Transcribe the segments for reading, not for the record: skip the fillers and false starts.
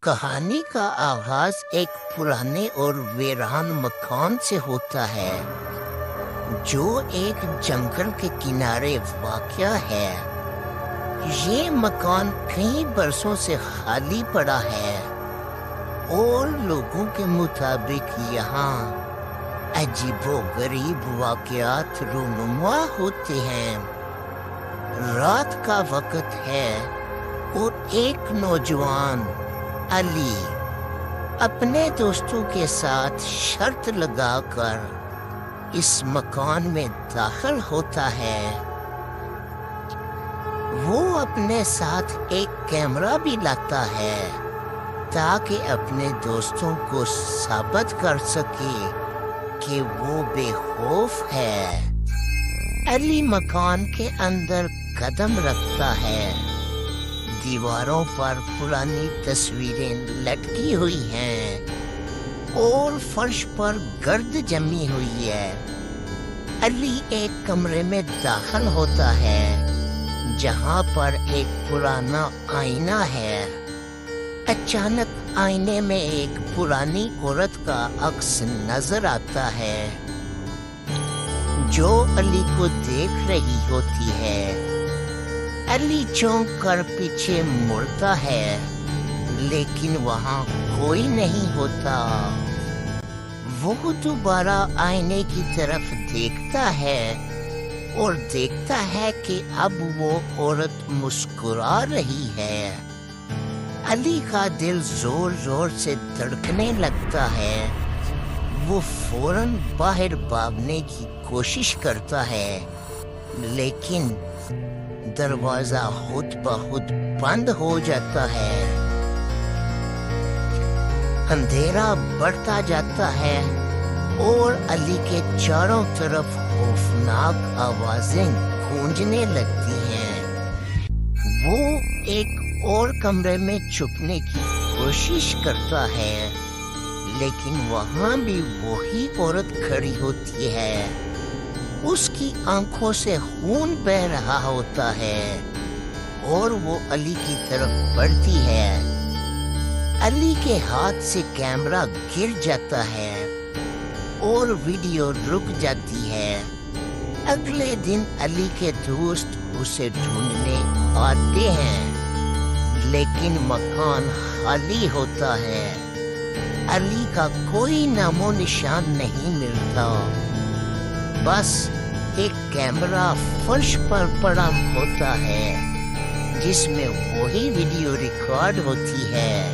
کہانی کا آغاز ایک پرانے اور ویران مکان سے ہوتا ہے جو ایک جنگل کے کنارے واقع ہے۔ یہ مکان کئی برسوں سے خالی پڑا ہے اور لوگوں کے مطابق یہاں عجیب و غریب واقعات رونما ہوتے ہیں۔ رات کا وقت ہے اور ایک نوجوان علی اپنے دوستوں کے ساتھ شرط لگا کر اس مکان میں داخل ہوتا ہے۔ وہ اپنے ساتھ ایک کیمرہ بھی لاتا ہے تاکہ اپنے دوستوں کو ثابت کر سکے کہ وہ بے خوف ہے۔ علی مکان کے اندر قدم رکھتا ہے۔ دیواروں پر پرانی تصویریں لٹکی ہوئی ہیں اور فرش پر گرد جمی ہوئی ہے۔ علی ایک کمرے میں داخل ہوتا ہے جہاں پر ایک پرانا آئینہ ہے۔ اچانک آئینے میں ایک پرانی عورت کا عکس نظر آتا ہے جو علی کو دیکھ رہی ہوتی ہے۔ علی چونک کر پیچھے مڑتا ہے لیکن وہاں کوئی نہیں ہوتا۔ وہ دوبارہ آئینے کی طرف دیکھتا ہے اور دیکھتا ہے کہ اب وہ عورت مسکرا رہی ہے۔ علی کا دل زور زور سے دھڑکنے لگتا ہے۔ وہ فوراً باہر بھاگنے کی کوشش کرتا ہے لیکن دروازہ خود بخود بند ہو جاتا ہے۔ اندھیرا بڑھتا جاتا ہے اور علی کے چاروں طرف خوفناک آوازیں گونجنے لگتی ہیں۔ وہ ایک اور کمرے میں چھپنے کی کوشش کرتا ہے لیکن وہاں بھی وہی عورت کھڑی ہوتی ہے۔ اس کی آنکھوں سے خون بہہ رہا ہوتا ہے اور وہ علی کی طرف بڑھتی ہے۔ علی کے ہاتھ سے کیمرہ گر جاتا ہے اور ویڈیو رک جاتی ہے۔ اگلے دن علی کے دوست اسے ڈھونڈنے آتے ہیں لیکن مکان خالی ہوتا ہے۔ علی کا کوئی نام و نشان نہیں ملتا، بس ایک کیمرہ فرش پر پڑا ہوتا ہے جس میں وہی ویڈیو ریکارڈ ہوتی ہے۔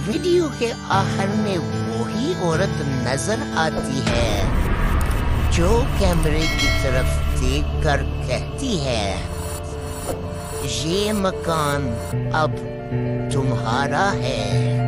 ویڈیو کے آخر میں وہی عورت نظر آتی ہے جو کیمرے کی طرف دیکھ کر کہتی ہے، یہ مکان اب تمہارا ہے۔